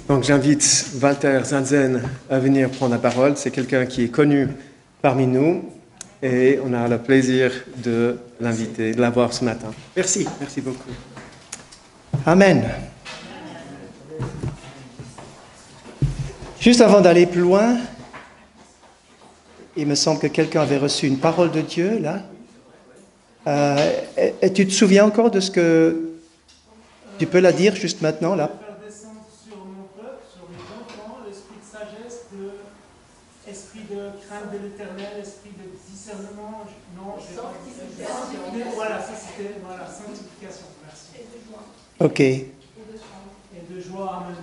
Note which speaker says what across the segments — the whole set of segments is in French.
Speaker 1: Donc j'invite Walter Zanzen à venir prendre la parole. C'est quelqu'un qui est connu parmi nous et on a le plaisir de l'inviter, de l'avoir ce matin. Merci beaucoup.
Speaker 2: Amen. Juste avant d'aller plus loin, il me semble que quelqu'un avait reçu une parole de Dieu, là. Et tu te souviens encore de ce que... Tu peux la dire juste maintenant, là?
Speaker 3: Faire descendre sur mon peuple, sur mes enfants, l'esprit de sagesse, esprit de crainte de l'éternel, esprit de discernement. Non, voilà, ça c'était sanctification. Merci.
Speaker 2: Ok.
Speaker 3: Et de joie, amen.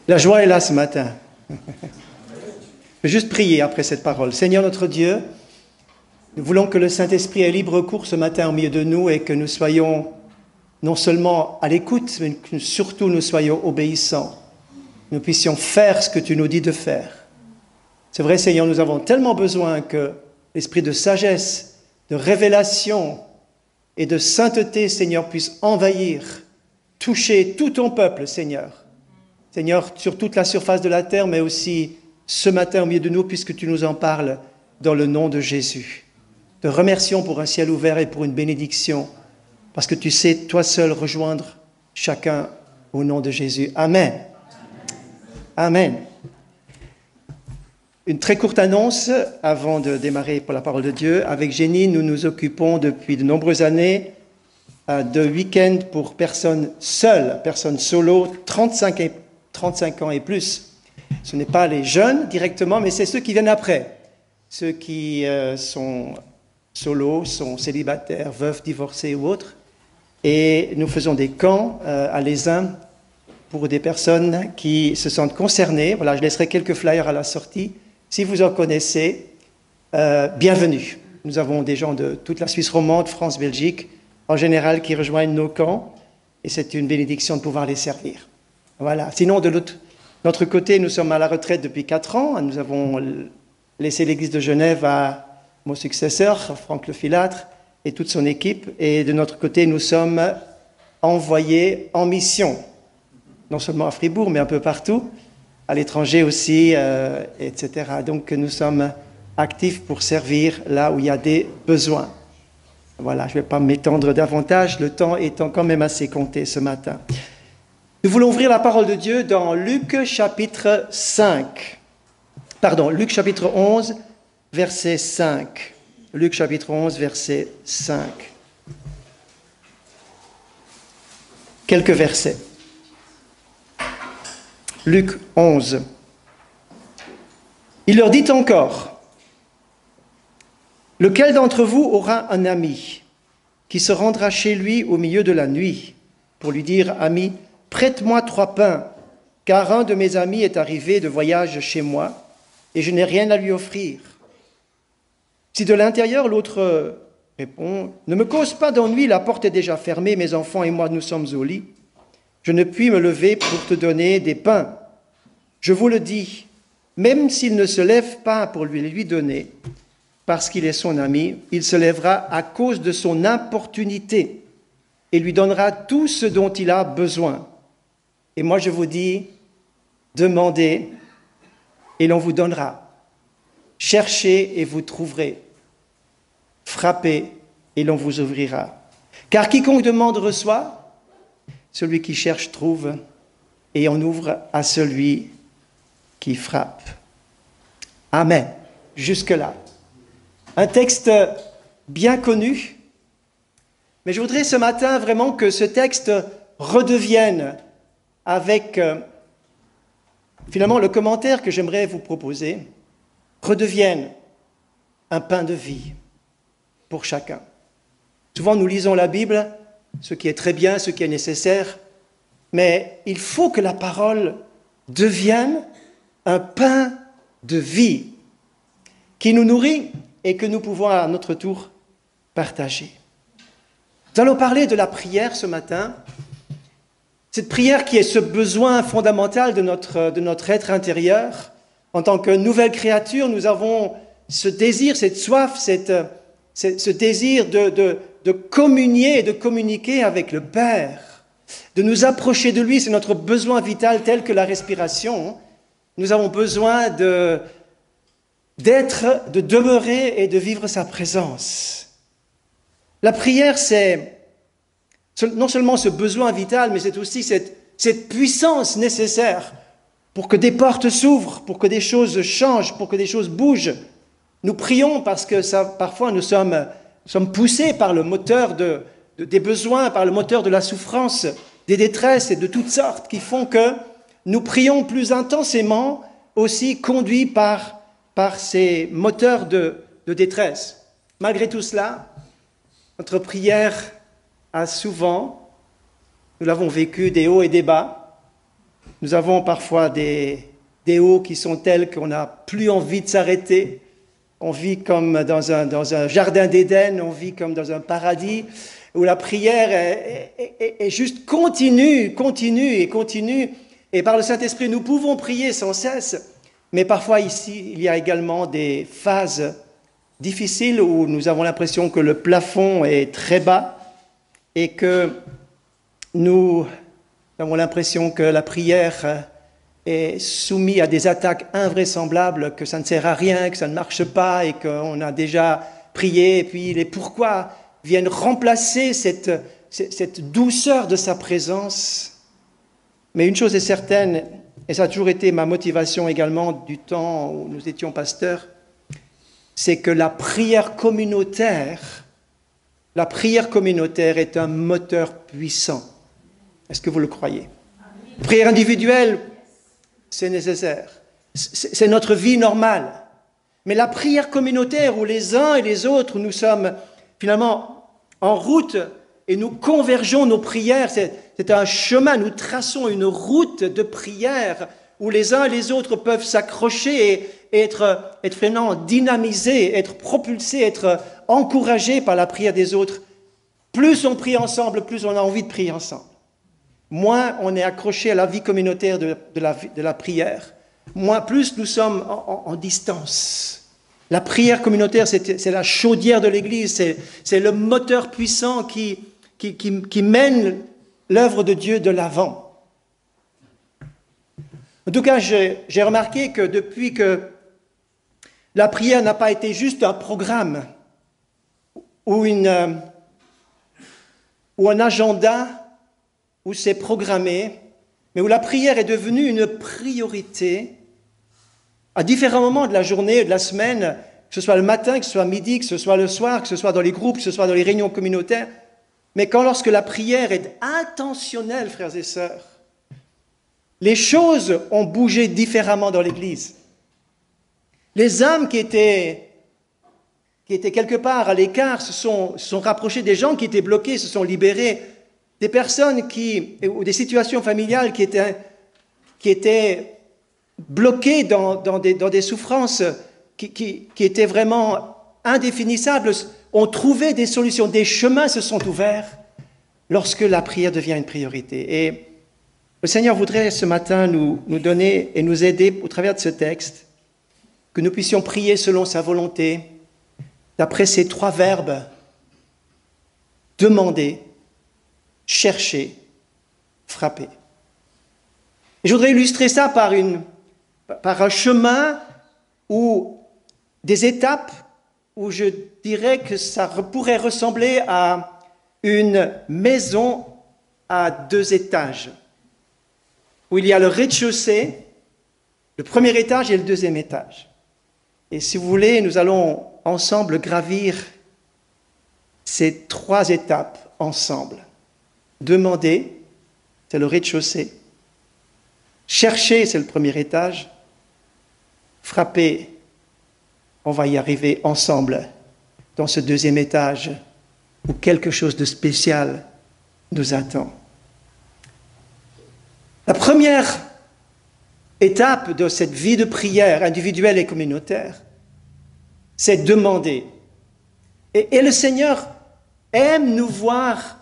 Speaker 2: La joie est là ce matin. Je vais juste prier après cette parole. Seigneur notre Dieu, nous voulons que le Saint-Esprit ait libre cours ce matin au milieu de nous et que nous soyons non seulement à l'écoute, mais que surtout nous soyons obéissants. Nous puissions faire ce que tu nous dis de faire. C'est vrai, Seigneur, nous avons tellement besoin que l'esprit de sagesse, de révélation et de sainteté, Seigneur, puisse envahir, toucher tout ton peuple, Seigneur. Seigneur, sur toute la surface de la terre, mais aussi ce matin au milieu de nous, puisque tu nous en parles dans le nom de Jésus. Te remercions pour un ciel ouvert et pour une bénédiction, parce que tu sais, toi seul, rejoindre chacun au nom de Jésus. Amen. Amen. Une très courte annonce avant de démarrer pour la parole de Dieu. Avec Jenny, nous nous occupons depuis de nombreuses années de week-end pour personnes seules, personnes solo, 35 ans et plus. Ce n'est pas les jeunes directement, mais c'est ceux qui viennent après. Ceux qui sont solos, sont célibataires, veufs, divorcés ou autres. Et nous faisons des camps à l'Aisin pour des personnes qui se sentent concernées. Voilà, je laisserai quelques flyers à la sortie. Si vous en connaissez, bienvenue. Nous avons des gens de toute la Suisse romande, France, Belgique, en général, qui rejoignent nos camps. Et c'est une bénédiction de pouvoir les servir. Voilà. Sinon, de notre côté, nous sommes à la retraite depuis 4 ans. Nous avons laissé l'église de Genève à mon successeur, Franck Lefilâtre, et toute son équipe. Et de notre côté, nous sommes envoyés en mission, non seulement à Fribourg, mais un peu partout, à l'étranger aussi, etc. Donc nous sommes actifs pour servir là où il y a des besoins. Voilà, je ne vais pas m'étendre davantage, le temps étant quand même assez compté ce matin. Nous voulons ouvrir la parole de Dieu dans Luc chapitre 11, verset 5. Luc chapitre 11, verset 5. Quelques versets. Luc 11. Il leur dit encore, « Lequel d'entre vous aura un ami qui se rendra chez lui au milieu de la nuit pour lui dire, « Ami, prête-moi 3 pains, car un de mes amis est arrivé de voyage chez moi et je n'ai rien à lui offrir. » Si de l'intérieur l'autre répond, « Ne me cause pas d'ennui, la porte est déjà fermée, mes enfants et moi nous sommes au lit. Je ne puis me lever pour te donner des pains. Je vous le dis, même s'il ne se lève pas pour lui donner, parce qu'il est son ami, il se lèvera à cause de son importunité et lui donnera tout ce dont il a besoin. Et moi je vous dis, demandez et l'on vous donnera. Cherchez et vous trouverez. Frappez et l'on vous ouvrira. Car quiconque demande reçoit, celui qui cherche trouve, et on ouvre à celui qui frappe. Amen. Jusque-là. Un texte bien connu, mais je voudrais ce matin vraiment que ce texte redevienne avec, finalement, le commentaire que j'aimerais vous proposer, redevienne un pain de vie pour chacun. Souvent, nous lisons la Bible, ce qui est très bien, ce qui est nécessaire, mais il faut que la parole devienne un pain de vie qui nous nourrit et que nous pouvons à notre tour partager. Nous allons parler de la prière ce matin, cette prière qui est ce besoin fondamental de notre être intérieur. En tant que nouvelle créature, nous avons ce désir, cette soif, ce désir de communier et de communiquer avec le Père. de nous approcher de lui. C'est notre besoin vital tel que la respiration. Nous avons besoin de demeurer et de vivre sa présence. La prière, c'est non seulement ce besoin vital, mais c'est aussi cette puissance nécessaire pour que des portes s'ouvrent, pour que des choses changent, pour que des choses bougent. Nous prions parce que parfois nous sommes poussés par le moteur des besoins, par le moteur de la souffrance, des détresses et de toutes sortes qui font que nous prions plus intensément, aussi conduits par ces moteurs de détresse. Malgré tout cela, notre prière a souvent, nous l'avons vécu, des hauts et des bas. Nous avons parfois des hauts qui sont tels qu'on n'a plus envie de s'arrêter. On vit comme dans un jardin d'Éden, on vit comme dans un paradis, où la prière est juste continue. Et par le Saint-Esprit, nous pouvons prier sans cesse. Mais parfois ici, il y a également des phases difficiles où nous avons l'impression que le plafond est très bas et que nous avons l'impression que la prière est soumise à des attaques invraisemblables, que ça ne sert à rien, que ça ne marche pas et qu'on a déjà prié. Et puis les pourquoi viennent remplacer cette douceur de sa présence. Mais une chose est certaine, et ça a toujours été ma motivation également du temps où nous étions pasteurs, c'est que la prière communautaire est un moteur puissant. Est-ce que vous le croyez? La prière individuelle, c'est nécessaire. C'est notre vie normale. Mais la prière communautaire où les uns et les autres, nous sommes finalement en route et nous convergeons nos prières, c'est un chemin, nous traçons une route de prière où les uns et les autres peuvent s'accrocher et être finalement dynamisés, être propulsés, être encouragés par la prière des autres. Plus on prie ensemble, plus on a envie de prier ensemble. Moins on est accroché à la vie communautaire de la prière, plus nous sommes en distance. La prière communautaire, c'est la chaudière de l'Église, c'est le moteur puissant qui mène l'œuvre de Dieu de l'avant. En tout cas, j'ai remarqué que depuis que la prière n'a pas été juste un programme ou un agenda où c'est programmé, mais où la prière est devenue une priorité à différents moments de la journée, de la semaine, que ce soit le matin, que ce soit midi, que ce soit le soir, que ce soit dans les groupes, que ce soit dans les réunions communautaires. Mais lorsque la prière est intentionnelle, frères et sœurs, les choses ont bougé différemment dans l'Église. Les âmes qui étaient quelque part à l'écart se sont rapprochées, des gens qui étaient bloqués se sont libérés, des personnes ou des situations familiales qui étaient bloquées dans des souffrances qui étaient vraiment indéfinissables, ont trouvé des solutions, des chemins se sont ouverts lorsque la prière devient une priorité. Et le Seigneur voudrait ce matin nous donner et nous aider au travers de ce texte, que nous puissions prier selon sa volonté, d'après ces 3 verbes: demander, chercher, frapper. Et je voudrais illustrer ça par un chemin ou des étapes où je dirais que ça pourrait ressembler à une maison à 2 étages, où il y a le rez-de-chaussée, le premier étage et le deuxième étage. Et si vous voulez, nous allons ensemble gravir ces 3 étapes ensemble. Demander, c'est le rez-de-chaussée. Chercher, c'est le premier étage. Frapper, on va y arriver ensemble dans ce deuxième étage où quelque chose de spécial nous attend. La première étape de cette vie de prière individuelle et communautaire, c'est demander. Et le Seigneur aime nous voir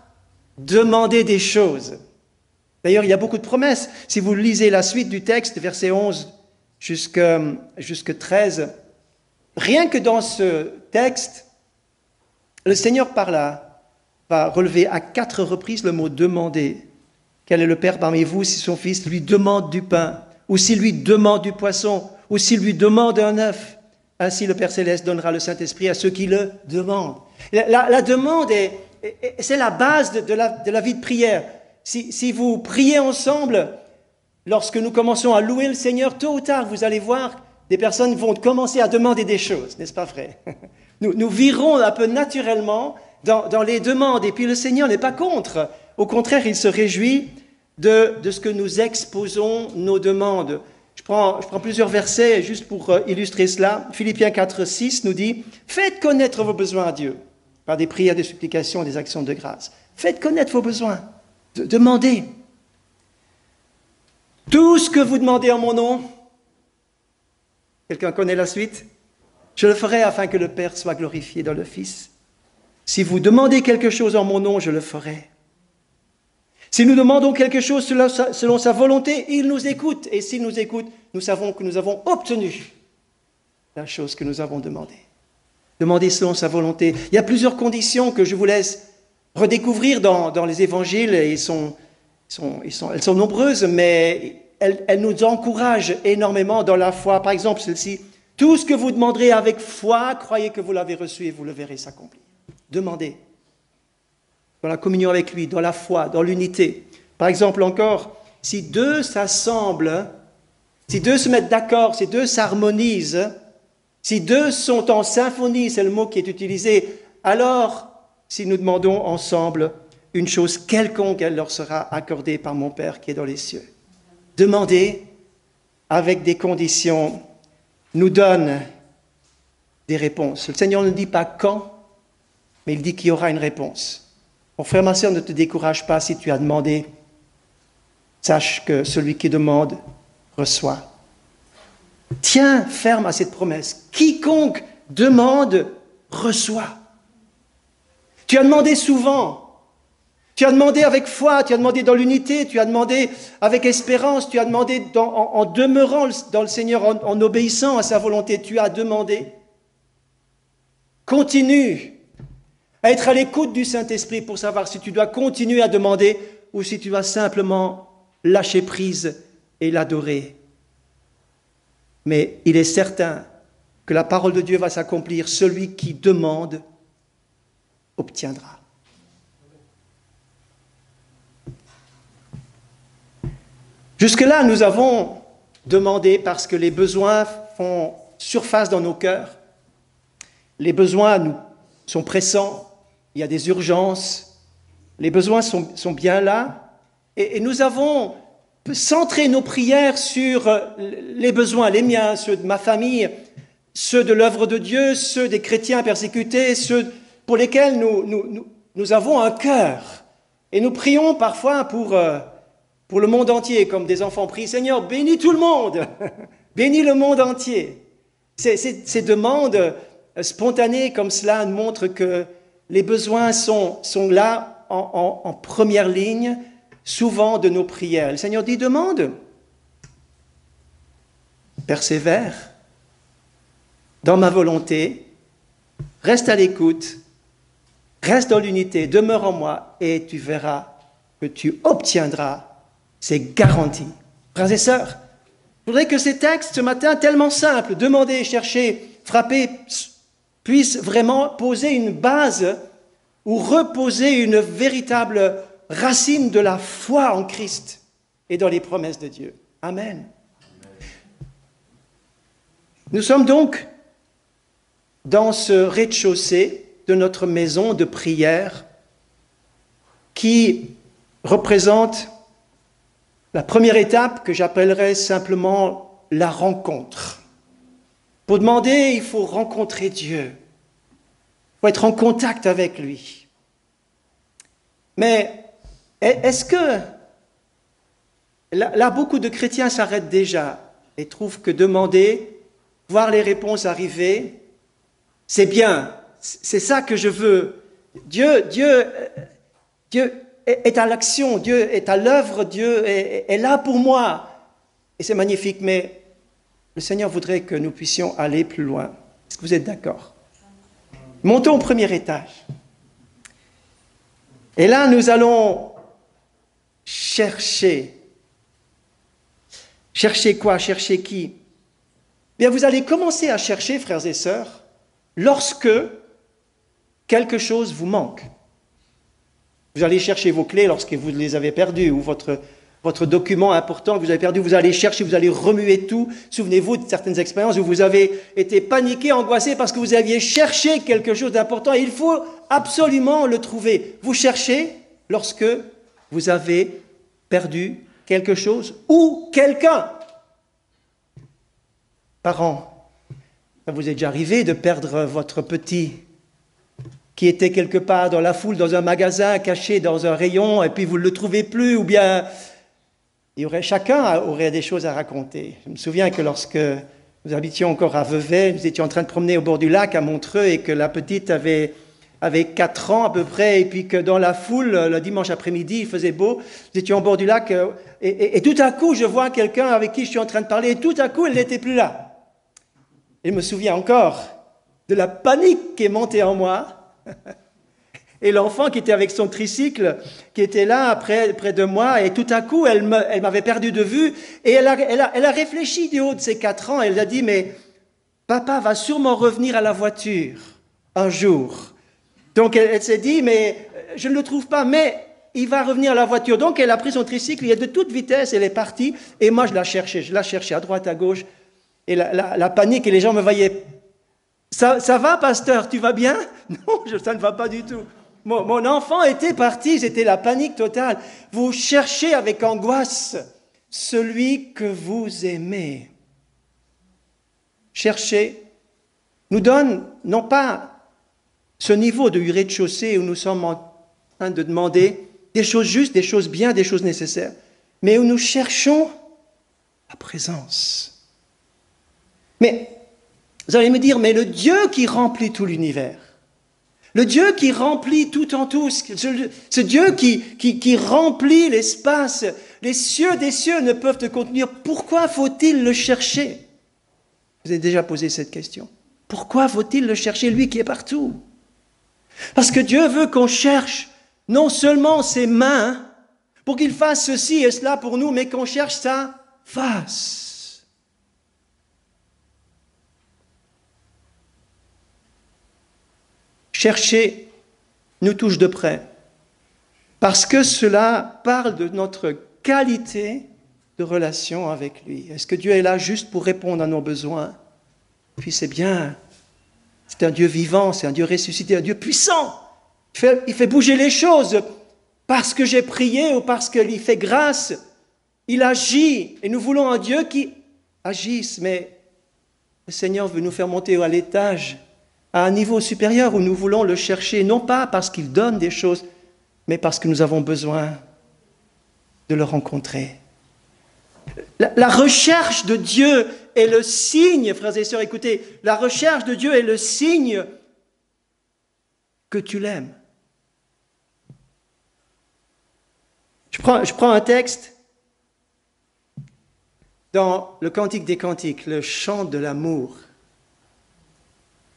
Speaker 2: demander des choses. D'ailleurs, il y a beaucoup de promesses. Si vous lisez la suite du texte, verset 11 jusqu'à 13, rien que dans ce texte, le Seigneur va relever à 4 reprises le mot « demander ». Quel est le père parmi vous si son fils lui demande du pain, ou s'il lui demande du poisson, ou s'il lui demande un œuf? Ainsi le Père Céleste donnera le Saint-Esprit à ceux qui le demandent. La demande, c'est la base de la vie de prière. Si vous priez ensemble, lorsque nous commençons à louer le Seigneur, tôt ou tard, vous allez voir, des personnes vont commencer à demander des choses, n'est-ce pas vrai? Nous virons un peu naturellement dans les demandes, et puis le Seigneur n'est pas contre. Au contraire, il se réjouit de ce que nous exposons nos demandes. Je prends plusieurs versets juste pour illustrer cela. Philippiens 4, 6 nous dit « Faites connaître vos besoins à Dieu par des prières, des supplications, des actions de grâce. Faites connaître vos besoins. Demandez. Tout ce que vous demandez en mon nom, quelqu'un connaît la suite? Je le ferai afin que le Père soit glorifié dans le Fils. Si vous demandez quelque chose en mon nom, je le ferai. Si nous demandons quelque chose selon sa volonté, il nous écoute. Et s'il nous écoute, nous savons que nous avons obtenu la chose que nous avons demandée. Demandez selon sa volonté. Il y a plusieurs conditions que je vous laisse redécouvrir dans les évangiles. Et elles sont nombreuses, mais elles nous encouragent énormément dans la foi. Par exemple, celle-ci. Tout ce que vous demanderez avec foi, croyez que vous l'avez reçu et vous le verrez s'accomplir. Demandez. Dans la communion avec lui, dans la foi, dans l'unité. Par exemple encore, si deux s'assemblent, si deux se mettent d'accord, si deux s'harmonisent, si deux sont en symphonie, c'est le mot qui est utilisé, alors si nous demandons ensemble une chose quelconque, elle leur sera accordée par mon Père qui est dans les cieux. Demandez avec des conditions, nous donne des réponses. Le Seigneur ne dit pas quand, mais il dit qu'il y aura une réponse. Mon frère, ma sœur, ne te décourage pas si tu as demandé. Sache que celui qui demande reçoit. Tiens ferme à cette promesse. Quiconque demande reçoit. Tu as demandé souvent. Tu as demandé avec foi, tu as demandé dans l'unité, tu as demandé avec espérance, tu as demandé en demeurant dans le Seigneur, en obéissant à sa volonté. Tu as demandé. Continue à être à l'écoute du Saint-Esprit pour savoir si tu dois continuer à demander ou si tu vas simplement lâcher prise et l'adorer. Mais il est certain que la parole de Dieu va s'accomplir. Celui qui demande obtiendra. Jusque-là, nous avons demandé parce que les besoins font surface dans nos cœurs. Les besoins sont pressants. Il y a des urgences, les besoins sont bien là, et nous avons centré nos prières sur les besoins, les miens, ceux de ma famille, ceux de l'œuvre de Dieu, ceux des chrétiens persécutés, ceux pour lesquels nous avons un cœur. Et nous prions parfois pour le monde entier, comme des enfants prient, Seigneur, bénis tout le monde, bénis le monde entier. Ces demandes spontanées comme cela nous montrent que les besoins sont là en première ligne, souvent de nos prières. Le Seigneur dit, demande, persévère dans ma volonté, reste à l'écoute, reste dans l'unité, demeure en moi et tu verras que tu obtiendras, c'est garanti. Frères et sœurs, je voudrais que ces textes ce matin, tellement simples, demander, chercher, frapper, puisse vraiment poser une base ou reposer une véritable racine de la foi en Christ et dans les promesses de Dieu. Amen. Nous sommes donc dans ce rez-de-chaussée de notre maison de prière qui représente la première étape que j'appellerais simplement la rencontre. Pour demander, il faut rencontrer Dieu. Il faut être en contact avec lui. Mais est-ce que... Là, beaucoup de chrétiens s'arrêtent déjà et trouvent que demander, voir les réponses arriver, c'est bien. C'est ça que je veux. Dieu est à l'action, Dieu est à l'œuvre, Dieu est là pour moi. Et c'est magnifique, mais le Seigneur voudrait que nous puissions aller plus loin. Est-ce que vous êtes d'accord? Montons au premier étage. Et là, nous allons chercher. Chercher quoi? Chercher qui? Bien, vous allez commencer à chercher, frères et sœurs, lorsque quelque chose vous manque. Vous allez chercher vos clés lorsque vous les avez perdues, ou votre document important que vous avez perdu, vous allez chercher, vous allez remuer tout. Souvenez-vous de certaines expériences où vous avez été paniqué, angoissé parce que vous aviez cherché quelque chose d'important et il faut absolument le trouver. Vous cherchez lorsque vous avez perdu quelque chose ou quelqu'un. Parents, ça vous est déjà arrivé de perdre votre petit qui était quelque part dans la foule, dans un magasin, caché dans un rayon, et puis vous ne le trouvez plus, ou bien chacun aurait des choses à raconter. Je me souviens que lorsque nous habitions encore à Vevey, nous étions en train de promener au bord du lac à Montreux, et que la petite avait 4 ans à peu près, et puis que dans la foule, le dimanche après-midi, il faisait beau, nous étions au bord du lac, et tout à coup, je vois quelqu'un avec qui je suis en train de parler, et tout à coup, elle n'était plus là. Et je me souviens encore de la panique qui est montée en moi, et l'enfant qui était avec son tricycle, qui était là près de moi, et tout à coup, elle m'avait perdu de vue, et elle a réfléchi du haut de ses 4 ans, elle a dit, mais papa va sûrement revenir à la voiture un jour. Donc elle s'est dit, mais je ne le trouve pas, mais il va revenir à la voiture. Donc elle a pris son tricycle, et de toute vitesse, elle est partie, et moi je la cherchais à droite, à gauche, et la panique, et les gens me voyaient. Ça va, pasteur, tu vas bien? Non, ça ne va pas du tout. Mon enfant était parti, c'était la panique totale. Vous cherchez avec angoisse celui que vous aimez. Chercher nous donne, non pas ce niveau de rez-de-chaussée où nous sommes en train de demander des choses justes, des choses bien, des choses nécessaires, mais où nous cherchons la présence. Mais vous allez me dire, mais le Dieu qui remplit tout l'univers, le Dieu qui remplit tout en tout, ce Dieu qui remplit l'espace, les cieux des cieux ne peuvent te contenir, pourquoi faut-il le chercher? Vous avez déjà posé cette question. Pourquoi faut-il le chercher, lui qui est partout? Parce que Dieu veut qu'on cherche non seulement ses mains pour qu'il fasse ceci et cela pour nous, mais qu'on cherche sa face. Chercher nous touche de près, parce que cela parle de notre qualité de relation avec lui. Est-ce que Dieu est là juste pour répondre à nos besoins? Puis c'est bien, c'est un Dieu vivant, c'est un Dieu ressuscité, un Dieu puissant. Il fait bouger les choses parce que j'ai prié ou parce qu'il fait grâce. Il agit et nous voulons un Dieu qui agisse, mais le Seigneur veut nous faire monter à l'étage, à un niveau supérieur où nous voulons le chercher, non pas parce qu'il donne des choses, mais parce que nous avons besoin de le rencontrer. La recherche de Dieu est le signe, frères et sœurs, écoutez, la recherche de Dieu est le signe que tu l'aimes. Je prends un texte dans le Cantique des Cantiques, le chant de l'amour.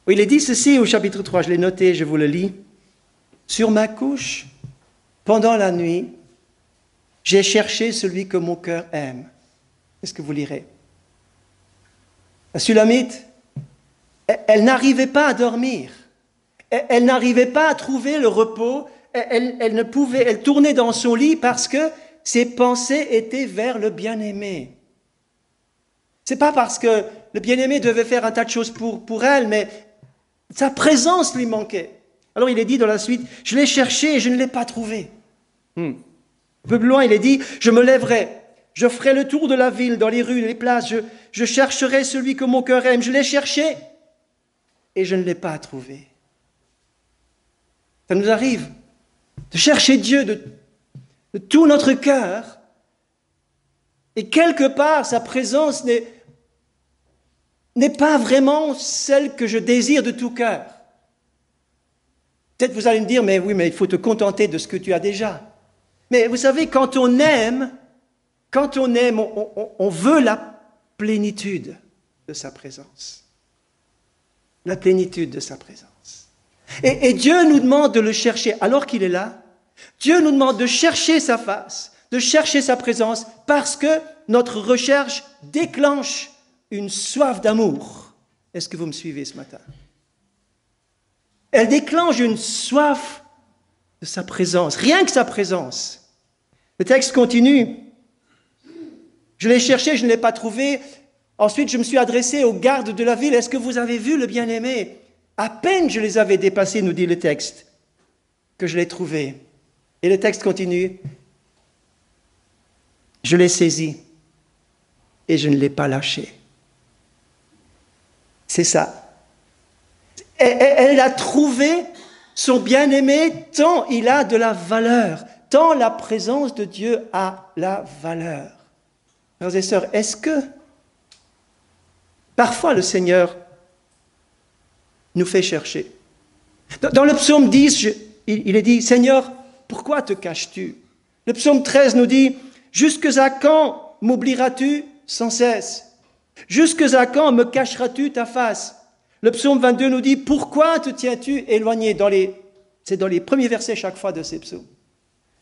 Speaker 2: Il est dit ceci au chapitre 3, je l'ai noté, je vous le lis. Sur ma couche, pendant la nuit, j'ai cherché celui que mon cœur aime. Est-ce que vous lirez? La Sulamite, elle n'arrivait pas à dormir. Elle n'arrivait pas à trouver le repos. Elle tournait dans son lit parce que ses pensées étaient vers le bien-aimé. Ce n'est pas parce que le bien-aimé devait faire un tas de choses pour elle, mais sa présence lui manquait. Alors il est dit dans la suite, je l'ai cherché et je ne l'ai pas trouvé. Un peu plus loin, il est dit, je me lèverai, je ferai le tour de la ville, dans les rues, les places, je chercherai celui que mon cœur aime. Je l'ai cherché et je ne l'ai pas trouvé. Ça nous arrive de chercher Dieu de tout notre cœur et quelque part sa présence n'est pas vraiment celle que je désire de tout cœur. Peut-être vous allez me dire, mais oui, mais il faut te contenter de ce que tu as déjà. Mais vous savez, quand on aime, on veut la plénitude de sa présence. La plénitude de sa présence. Et Dieu nous demande de le chercher alors qu'il est là. Dieu nous demande de chercher sa face, de chercher sa présence parce que notre recherche déclenche une soif d'amour. Est-ce que vous me suivez ce matin? Elle déclenche une soif de sa présence, rien que sa présence. Le texte continue. Je l'ai cherché, je ne l'ai pas trouvé. Ensuite, je me suis adressé aux gardes de la ville. Est-ce que vous avez vu le bien-aimé? À peine je les avais dépassés, nous dit le texte, que je l'ai trouvé. Et le texte continue. Je l'ai saisi et je ne l'ai pas lâché. C'est ça. Elle a trouvé son bien-aimé tant il a de la valeur, tant la présence de Dieu a la valeur. Frères et sœurs, est-ce que parfois le Seigneur nous fait chercher? Dans le psaume 10, il est dit, Seigneur, pourquoi te caches-tu? Le psaume 13 nous dit, jusque à quand m'oublieras-tu sans cesse? Jusque à quand me cacheras-tu ta face? Le psaume 22 nous dit, pourquoi te tiens-tu éloigné? C'est dans les premiers versets chaque fois de ces psaumes.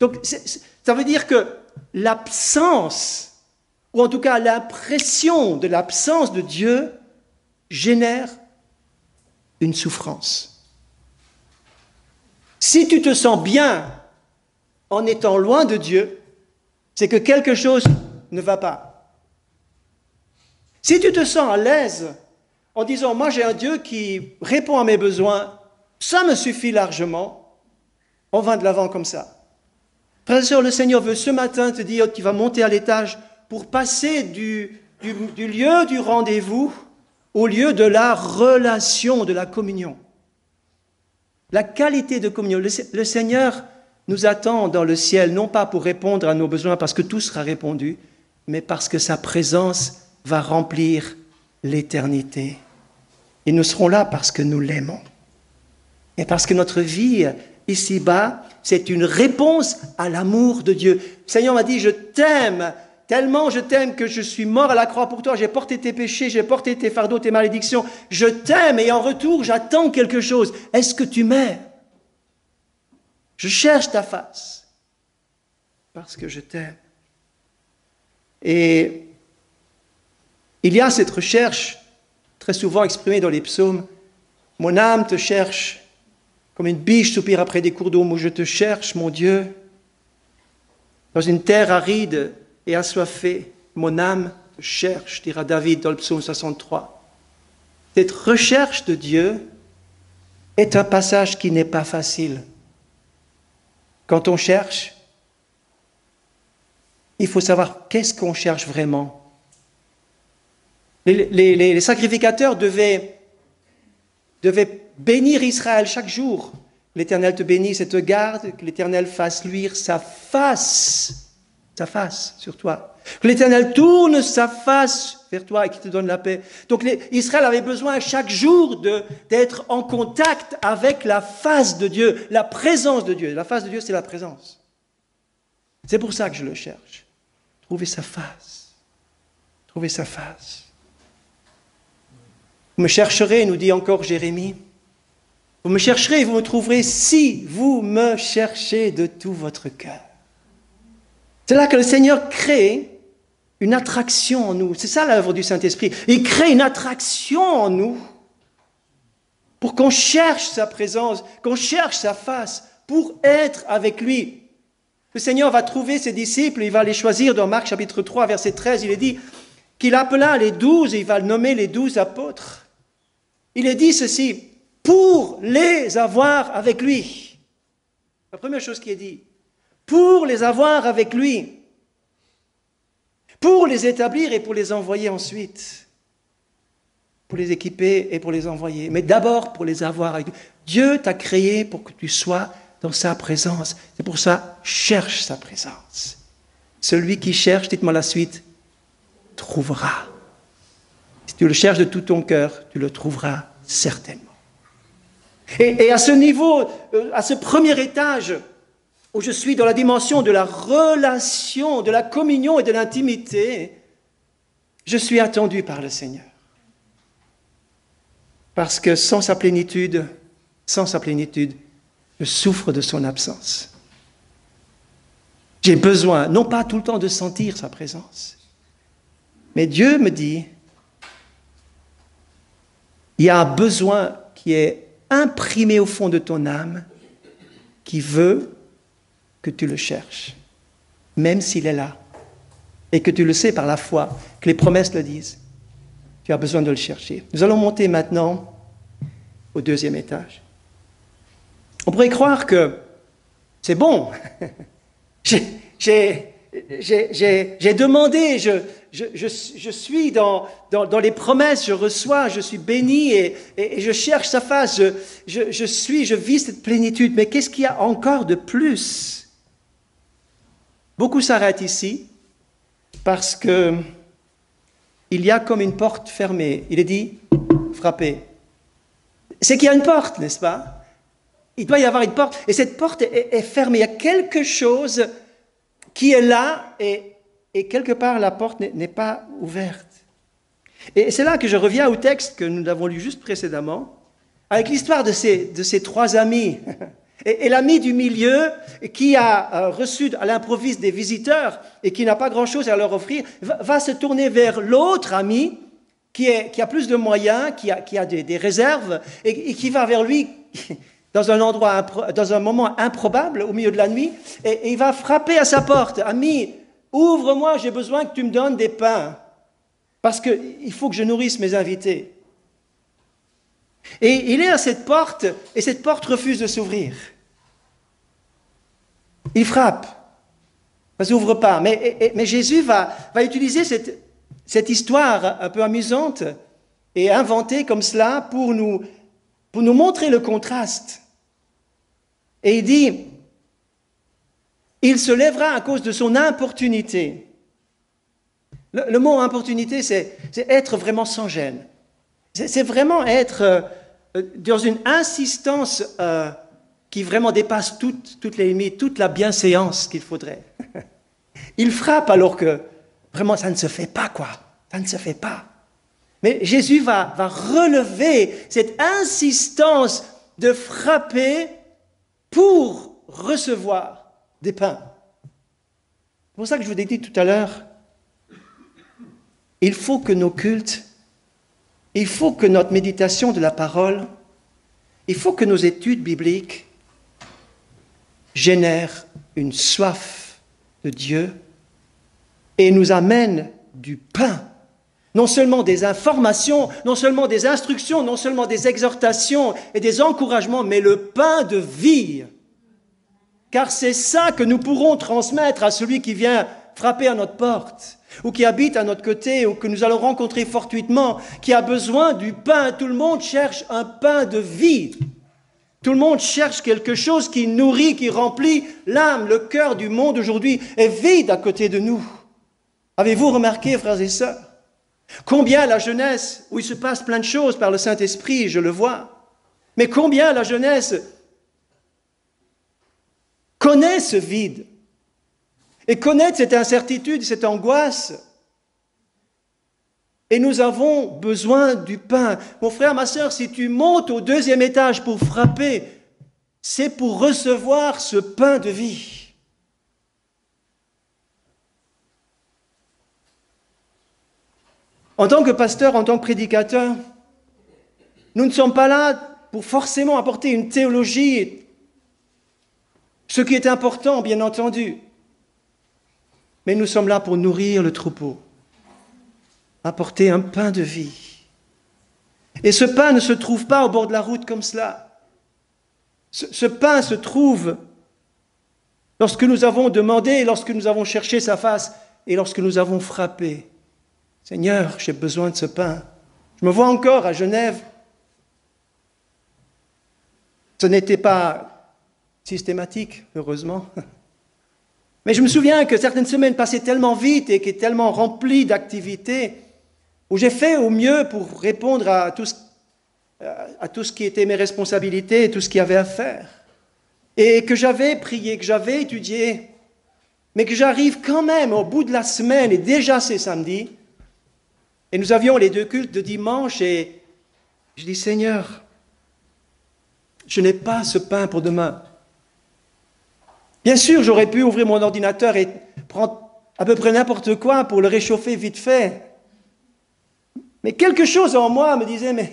Speaker 2: Donc, ça veut dire que l'absence, ou en tout cas l'impression de l'absence de Dieu, génère une souffrance. Si tu te sens bien en étant loin de Dieu, c'est que quelque chose ne va pas. Si tu te sens à l'aise en disant « moi j'ai un Dieu qui répond à mes besoins, ça me suffit largement », on va de l'avant comme ça. Frères et sœurs, le Seigneur veut ce matin te dire qu'il va monter à l'étage pour passer du lieu du rendez-vous au lieu de la relation, de la communion. La qualité de communion. Le Seigneur nous attend dans le ciel, non pas pour répondre à nos besoins parce que tout sera répondu, mais parce que sa présence va remplir l'éternité. Et nous serons là parce que nous l'aimons. Et parce que notre vie ici-bas, c'est une réponse à l'amour de Dieu. Le Seigneur m'a dit, je t'aime, tellement je t'aime que je suis mort à la croix pour toi, j'ai porté tes péchés, j'ai porté tes fardeaux, tes malédictions. Je t'aime et en retour, j'attends quelque chose. Est-ce que tu m'aimes? Je cherche ta face parce que je t'aime. Et il y a cette recherche très souvent exprimée dans les psaumes. Mon âme te cherche comme une biche soupire après des cours d'eau. Moi, je te cherche, mon Dieu. Dans une terre aride et assoiffée, mon âme te cherche, dira David dans le psaume 63. Cette recherche de Dieu est un passage qui n'est pas facile. Quand on cherche, il faut savoir qu'est-ce qu'on cherche vraiment. Les sacrificateurs devaient bénir Israël chaque jour. L'Éternel te bénisse et te garde, que l'Éternel fasse luire sa face sur toi. Que l'Éternel tourne sa face vers toi et qu'il te donne la paix. Donc Israël avait besoin chaque jour d'être en contact avec la face de Dieu, la présence de Dieu. La face de Dieu, c'est la présence. C'est pour ça que je le cherche. Trouver sa face. Trouver sa face. Vous me chercherez, nous dit encore Jérémie. Vous me chercherez et vous me trouverez si vous me cherchez de tout votre cœur. C'est là que le Seigneur crée une attraction en nous. C'est ça l'œuvre du Saint-Esprit. Il crée une attraction en nous pour qu'on cherche sa présence, qu'on cherche sa face, pour être avec lui. Le Seigneur va trouver ses disciples, il va les choisir dans Marc chapitre 3, verset 13. Il est dit qu'il appela les 12 et il va nommer les 12 apôtres. Il est dit ceci, pour les avoir avec lui. La première chose qui est dit, pour les avoir avec lui, pour les établir et pour les envoyer ensuite, pour les équiper et pour les envoyer, mais d'abord pour les avoir avec lui. Dieu t'a créé pour que tu sois dans sa présence. C'est pour ça, cherche sa présence. Celui qui cherche, dites-moi la suite, trouvera. Si tu le cherches de tout ton cœur, tu le trouveras certainement. Et à ce niveau, à ce premier étage, où je suis dans la dimension de la relation, de la communion et de l'intimité, je suis attendu par le Seigneur. Parce que sans sa plénitude, je souffre de son absence. J'ai besoin, non pas tout le temps de sentir sa présence, mais Dieu me dit, il y a un besoin qui est imprimé au fond de ton âme, qui veut que tu le cherches, même s'il est là, et que tu le sais par la foi, que les promesses le disent. Tu as besoin de le chercher. Nous allons monter maintenant au 2e étage. On pourrait croire que c'est bon. J'ai demandé, je suis dans les promesses, je reçois, je suis béni et je cherche sa face, je vis cette plénitude. Mais qu'est-ce qu'il y a encore de plus? Beaucoup s'arrêtent ici parce que il y a comme une porte fermée. Il est dit, frappez. C'est qu'il y a une porte, n'est-ce pas? Il doit y avoir une porte. Et cette porte est fermée. Il y a quelque chose qui est là et quelque part la porte n'est pas ouverte. Et c'est là que je reviens au texte que nous avons lu juste précédemment, avec l'histoire de ces 3 amis. Et l'ami du milieu, qui a reçu à l'improviste des visiteurs et qui n'a pas grand-chose à leur offrir, va se tourner vers l'autre ami qui a plus de moyens, qui a des réserves, et qui va vers lui dans un moment improbable, au milieu de la nuit, et il va frapper à sa porte. « Ami, ouvre-moi, j'ai besoin que tu me donnes des pains, parce qu'il faut que je nourrisse mes invités. » Et il est à cette porte, et cette porte refuse de s'ouvrir. Il frappe, ça ne s'ouvre pas. Mais Jésus va utiliser cette histoire un peu amusante et inventée comme cela pour nous montrer le contraste. Et il dit, il se lèvera à cause de son importunité. Le mot importunité, c'est être vraiment sans gêne. C'est vraiment être dans une insistance qui vraiment dépasse toutes les limites, toute la bienséance qu'il faudrait. Il frappe alors que vraiment ça ne se fait pas, quoi. Ça ne se fait pas. Mais Jésus va relever cette insistance de frapper pour recevoir des pains. C'est pour ça que je vous ai dit tout à l'heure, il faut que nos cultes, il faut que notre méditation de la parole, il faut que nos études bibliques génèrent une soif de Dieu et nous amènent du pain. Non seulement des informations, non seulement des instructions, non seulement des exhortations et des encouragements, mais le pain de vie. Car c'est ça que nous pourrons transmettre à celui qui vient frapper à notre porte, ou qui habite à notre côté, ou que nous allons rencontrer fortuitement, qui a besoin du pain. Tout le monde cherche un pain de vie. Tout le monde cherche quelque chose qui nourrit, qui remplit l'âme. Le cœur du monde aujourd'hui est vide à côté de nous. Avez-vous remarqué, frères et sœurs, combien la jeunesse, où il se passe plein de choses par le Saint-Esprit, je le vois, mais combien la jeunesse connaît ce vide et connaît cette incertitude, cette angoisse. Et nous avons besoin du pain. Mon frère, ma sœur, si tu montes au 2e étage pour frapper, c'est pour recevoir ce pain de vie. En tant que pasteur, en tant que prédicateur, nous ne sommes pas là pour forcément apporter une théologie, ce qui est important, bien entendu. Mais nous sommes là pour nourrir le troupeau, apporter un pain de vie. Et ce pain ne se trouve pas au bord de la route comme cela. Ce pain se trouve lorsque nous avons demandé, lorsque nous avons cherché sa face et lorsque nous avons frappé. Seigneur, j'ai besoin de ce pain. Je me vois encore à Genève. Ce n'était pas systématique, heureusement. Mais je me souviens que certaines semaines passaient tellement vite et qui étaient tellement remplies d'activités, où j'ai fait au mieux pour répondre à tout ce qui était mes responsabilités et tout ce qu'il y avait à faire. Et que j'avais prié, que j'avais étudié, mais que j'arrive quand même au bout de la semaine, et déjà c'est samedi, et nous avions les 2 cultes de dimanche, et je dis, Seigneur, je n'ai pas ce pain pour demain. Bien sûr, j'aurais pu ouvrir mon ordinateur et prendre à peu près n'importe quoi pour le réchauffer vite fait. Mais quelque chose en moi me disait, mais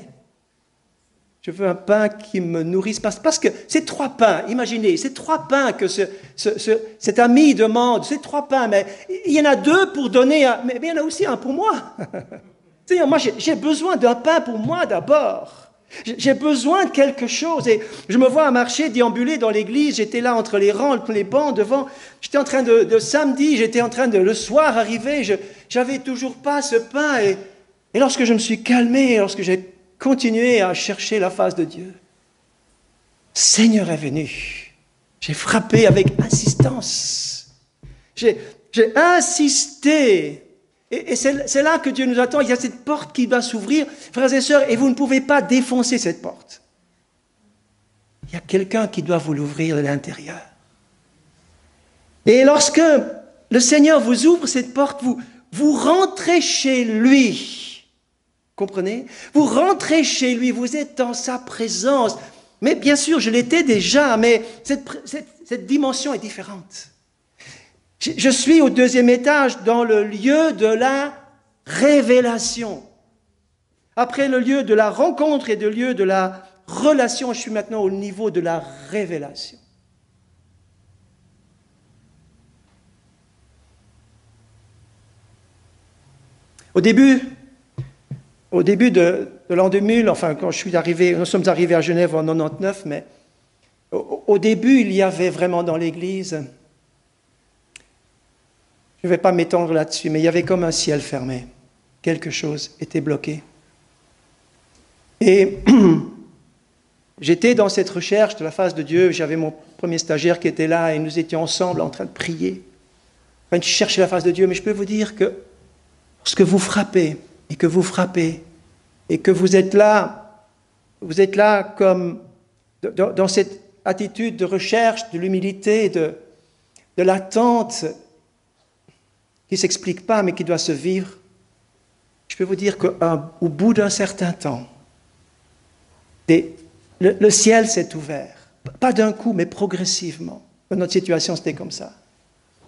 Speaker 2: je veux un pain qui me nourrisse. Parce que ces 3 pains, imaginez, ces 3 pains que cet ami demande, ces 3 pains, mais il y en a 2 pour donner, mais il y en a aussi un pour moi. C'est-à-dire, moi, j'ai besoin d'un pain pour moi d'abord. J'ai besoin de quelque chose. Et je me vois marcher, déambuler dans l'église. J'étais là entre les rangs, entre les bancs, devant. J'étais en train de samedi, j'étais en train de, le soir arriver. J'avais toujours pas ce pain. Et lorsque je me suis calmé, lorsque j'ai continué à chercher la face de Dieu, Seigneur est venu. J'ai frappé avec insistance. J'ai insisté. Et c'est là que Dieu nous attend. Il y a cette porte qui va s'ouvrir, frères et sœurs, et vous ne pouvez pas défoncer cette porte. Il y a quelqu'un qui doit vous l'ouvrir de l'intérieur. Et lorsque le Seigneur vous ouvre cette porte, vous rentrez chez lui. Comprenez? Vous rentrez chez lui, vous êtes dans sa présence. Mais bien sûr, je l'étais déjà, mais cette dimension est différente. Je suis au 2e étage dans le lieu de la révélation. Après le lieu de la rencontre et le lieu de la relation, je suis maintenant au niveau de la révélation. Au début de l'an 2000, enfin quand nous sommes arrivés à Genève en 99, mais au début il y avait vraiment dans l'église, je ne vais pas m'étendre là-dessus, mais il y avait comme un ciel fermé. Quelque chose était bloqué. Et j'étais dans cette recherche de la face de Dieu. J'avais mon premier stagiaire qui était là et nous étions ensemble en train de prier, en train de chercher la face de Dieu. Mais je peux vous dire que lorsque vous frappez et que vous êtes là comme dans cette attitude de recherche, de l'humilité, de l'attente, qui ne s'explique pas, mais qui doit se vivre, je peux vous dire qu'au bout d'un certain temps, le ciel s'est ouvert. Pas d'un coup, mais progressivement. Dans notre situation, c'était comme ça.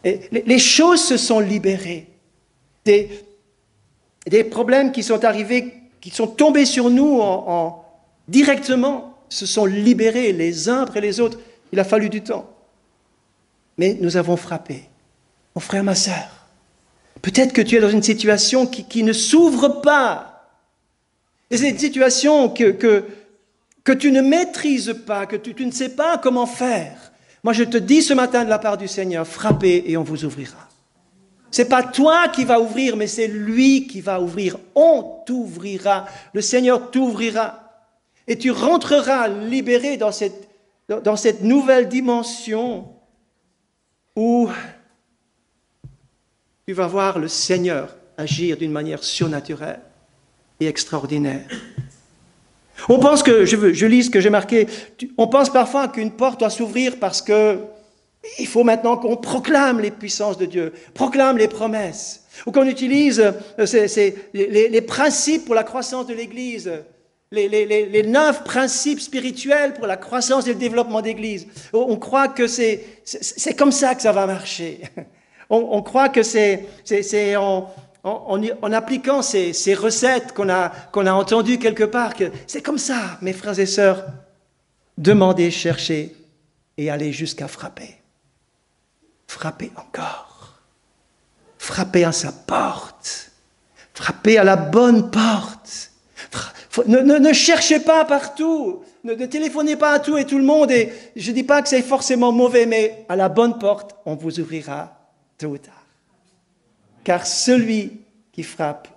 Speaker 2: Et les choses se sont libérées. Des problèmes qui sont arrivés, qui sont tombés sur nous directement, se sont libérés les uns après les autres. Il a fallu du temps. Mais nous avons frappé. Mon frère, ma sœur, peut-être que tu es dans une situation qui ne s'ouvre pas. Et c'est une situation que tu ne maîtrises pas, que tu ne sais pas comment faire. Moi, je te dis ce matin de la part du Seigneur, frappez et on vous ouvrira. Ce n'est pas toi qui vas ouvrir, mais c'est lui qui va ouvrir. On t'ouvrira. Le Seigneur t'ouvrira. Et tu rentreras libéré dans cette nouvelle dimension où tu vas voir le Seigneur agir d'une manière surnaturelle et extraordinaire. On pense que, je lis ce que j'ai marqué, on pense parfois qu'une porte doit s'ouvrir parce que il faut maintenant qu'on proclame les puissances de Dieu, proclame les promesses, ou qu'on utilise les principes pour la croissance de l'Église, les 9 principes spirituels pour la croissance et le développement d'Église. On croit que c'est comme ça que ça va marcher. On croit que c'est en appliquant ces recettes qu'on a entendues quelque part, que c'est comme ça, mes frères et sœurs. Demandez, cherchez et allez jusqu'à frapper. Frappez encore. Frappez à sa porte. Frappez à la bonne porte. Ne cherchez pas partout. Ne téléphonez pas à tout et tout le monde. Et je ne dis pas que c'est forcément mauvais, mais à la bonne porte, on vous ouvrira tôt ou tard. Car celui qui frappe,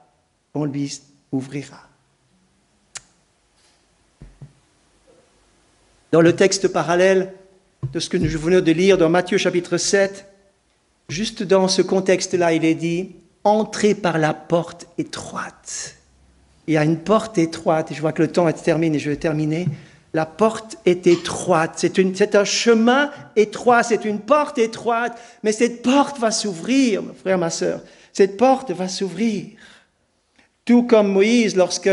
Speaker 2: on lui ouvrira. Dans le texte parallèle de ce que nous venons de lire dans Matthieu chapitre 7, juste dans ce contexte-là, il est dit « Entrez par la porte étroite ». Il y a une porte étroite, et je vois que le temps est terminé, je vais terminer. La porte est étroite, c'est un chemin étroit, c'est une porte étroite, mais cette porte va s'ouvrir, mon frère, ma sœur, cette porte va s'ouvrir. Tout comme Moïse, lorsque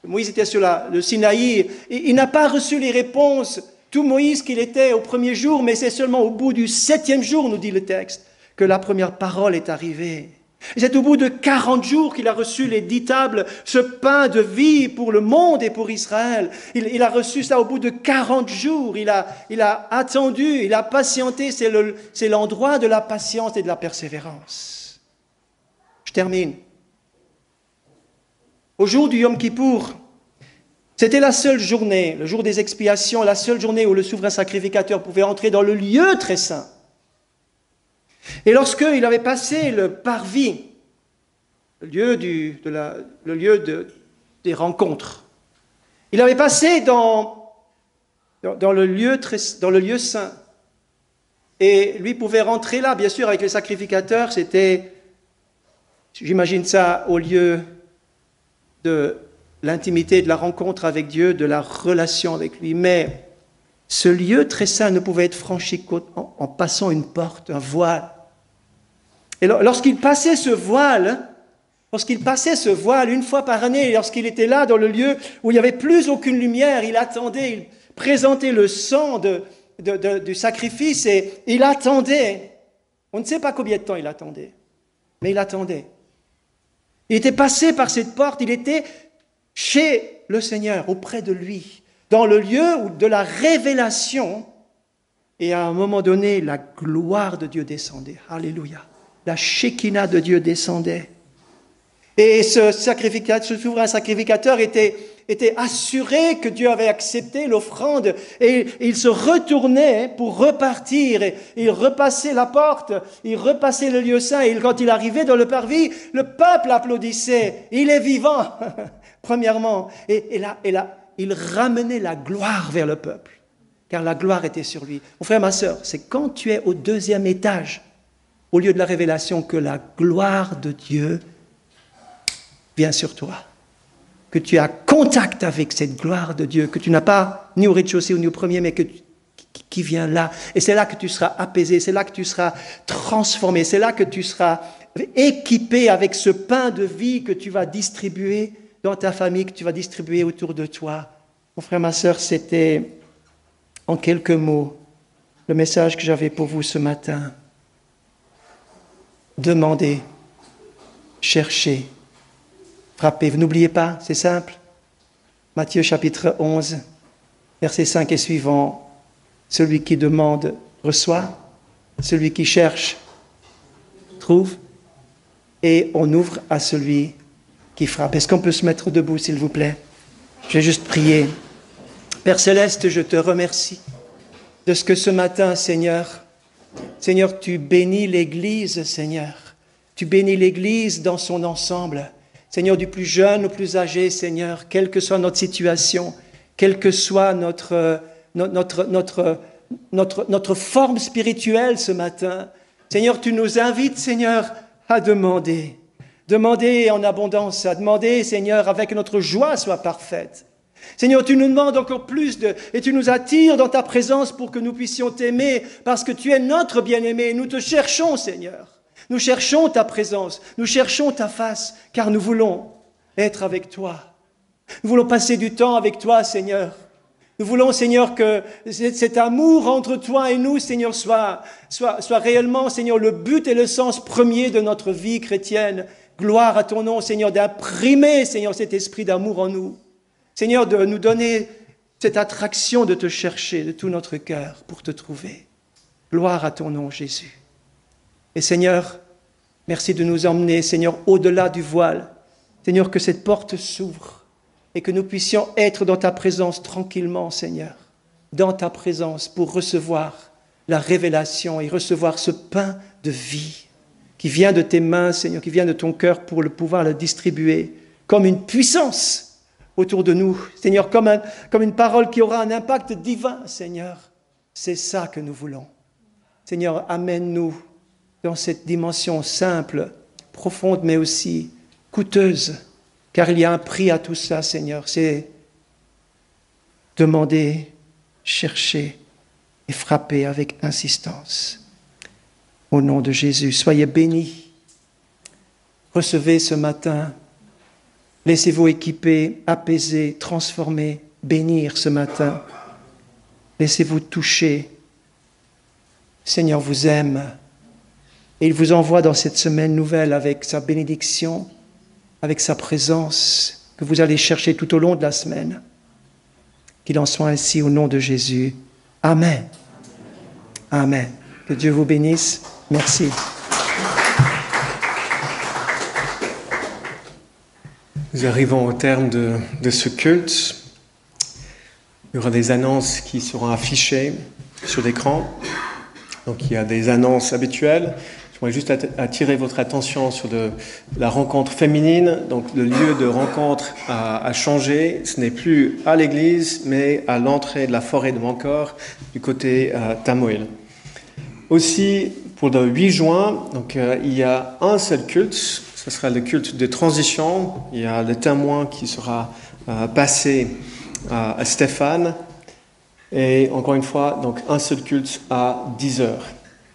Speaker 2: Moïse était sur le Sinaï, il n'a pas reçu les réponses tout Moïse qu'il était au premier jour, mais c'est seulement au bout du 7e jour, nous dit le texte, que la première parole est arrivée. Et c'est au bout de 40 jours qu'il a reçu les 10 tables, ce pain de vie pour le monde et pour Israël. Il a reçu ça au bout de 40 jours. Il a attendu, il a patienté. C'est l'endroit de la patience et de la persévérance. Je termine. Au jour du Yom Kippour, c'était la seule journée, le jour des expiations, la seule journée où le souverain sacrificateur pouvait entrer dans le lieu très saint. Et lorsqu'il avait passé le parvis, le lieu des rencontres, il avait passé dans le lieu saint. Et lui pouvait rentrer là, bien sûr, avec les sacrificateurs. C'était, j'imagine ça, au lieu de l'intimité, de la rencontre avec Dieu, de la relation avec lui. Mais ce lieu très saint ne pouvait être franchi qu'en passant une porte, un voile. Et lorsqu'il passait ce voile, une fois par année, lorsqu'il était là dans le lieu où il n'y avait plus aucune lumière, il attendait, il présentait le sang du sacrifice et il attendait. On ne sait pas combien de temps il attendait, mais il attendait. Il était passé par cette porte, il était chez le Seigneur, auprès de lui, dans le lieu de la révélation. Et à un moment donné, la gloire de Dieu descendait. Alléluia. La Shekinah de Dieu descendait. Et ce souverain sacrificateur était assuré que Dieu avait accepté l'offrande. Et il se retournait pour repartir. Et il repassait la porte, il repassait le lieu saint. Et quand il arrivait dans le parvis, le peuple applaudissait. Il est vivant, premièrement. Et là, il ramenait la gloire vers le peuple. Car la gloire était sur lui. Mon frère, ma sœur, c'est quand tu es au 2e étage, au lieu de la révélation, que la gloire de Dieu vient sur toi. Que tu as contact avec cette gloire de Dieu, que tu n'as pas ni au rez-de-chaussée ni au premier, mais qui vient là. Et c'est là que tu seras apaisé, c'est là que tu seras transformé, c'est là que tu seras équipé avec ce pain de vie que tu vas distribuer dans ta famille, que tu vas distribuer autour de toi. Mon frère, ma sœur, c'était en quelques mots le message que j'avais pour vous ce matin. Demandez, cherchez, frappez. Vous n'oubliez pas, c'est simple. Matthieu chapitre 11, versets 5 et suivants. Celui qui demande reçoit, celui qui cherche trouve, et on ouvre à celui qui frappe. Est-ce qu'on peut se mettre debout, s'il vous plaît? Je vais juste prier. Père Céleste, je te remercie de ce que ce matin, Seigneur, tu bénis l'Église, Seigneur. Tu bénis l'Église dans son ensemble. Seigneur, du plus jeune au plus âgé, Seigneur, quelle que soit notre situation, quelle que soit notre forme spirituelle ce matin, Seigneur, tu nous invites, Seigneur, à demander. Demander en abondance, à demander, Seigneur, avec que notre joie soit parfaite. Seigneur, tu nous demandes encore plus et tu nous attires dans ta présence pour que nous puissions t'aimer parce que tu es notre bien-aimé. Nous te cherchons, Seigneur. Nous cherchons ta présence, nous cherchons ta face, car nous voulons être avec toi. Nous voulons passer du temps avec toi, Seigneur. Nous voulons, Seigneur, que cet amour entre toi et nous, Seigneur, soit réellement, Seigneur, le but et le sens premier de notre vie chrétienne. Gloire à ton nom, Seigneur, d'imprimer, Seigneur, cet esprit d'amour en nous. Seigneur, de nous donner cette attraction de te chercher de tout notre cœur pour te trouver. Gloire à ton nom, Jésus. Et Seigneur, merci de nous emmener, Seigneur, au-delà du voile. Seigneur, que cette porte s'ouvre et que nous puissions être dans ta présence tranquillement, Seigneur, dans ta présence pour recevoir la révélation et recevoir ce pain de vie qui vient de tes mains, Seigneur, qui vient de ton cœur pour pouvoir le distribuer comme une puissance autour de nous, Seigneur, comme une parole qui aura un impact divin, Seigneur. C'est ça que nous voulons. Seigneur, amène-nous dans cette dimension simple, profonde, mais aussi coûteuse, car il y a un prix à tout ça, Seigneur. C'est demander, chercher et frapper avec insistance. Au nom de Jésus, soyez bénis. Recevez ce matin. Laissez-vous équiper, apaiser, transformer, bénir ce matin. Laissez-vous toucher. Seigneur vous aime et il vous envoie dans cette semaine nouvelle avec sa bénédiction, avec sa présence que vous allez chercher tout au long de la semaine. Qu'il en soit ainsi au nom de Jésus. Amen. Amen. Que Dieu vous bénisse. Merci.
Speaker 1: Nous arrivons au terme de ce culte. Il y aura des annonces qui seront affichées sur l'écran. Donc il y a des annonces habituelles. Je voudrais juste attirer votre attention sur la rencontre féminine. Donc le lieu de rencontre a changé. Ce n'est plus à l'église, mais à l'entrée de la forêt de Vancor, du côté Tamoil. Aussi, pour le 8 juin, donc, il y a un seul culte. Ce sera le culte de transition. Il y a le témoin qui sera passé à Stéphane. Et encore une fois, donc un seul culte à 10 heures.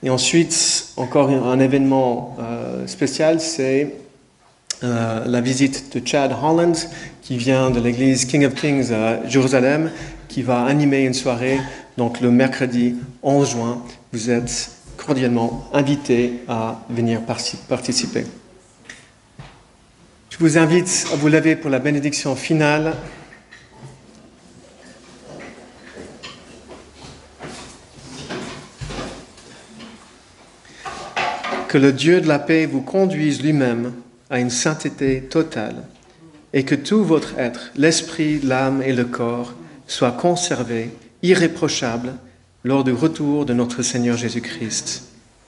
Speaker 1: Et ensuite, encore un événement spécial, c'est la visite de Chad Holland, qui vient de l'église King of Kings à Jérusalem, qui va animer une soirée, donc le mercredi 11 juin. Vous êtes cordialement invités à venir participer. Je vous invite à vous lever pour la bénédiction finale. Que le Dieu de la paix vous conduise lui-même à une sainteté totale et que tout votre être, l'esprit, l'âme et le corps, soient conservés, irréprochables, lors du retour de notre Seigneur Jésus-Christ.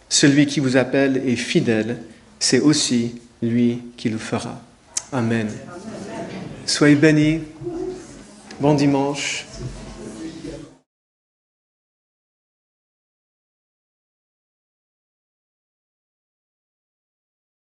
Speaker 1: Celui qui vous appelle est fidèle, c'est aussi lui qui le fera. Amen. Soyez bénis. Bon dimanche.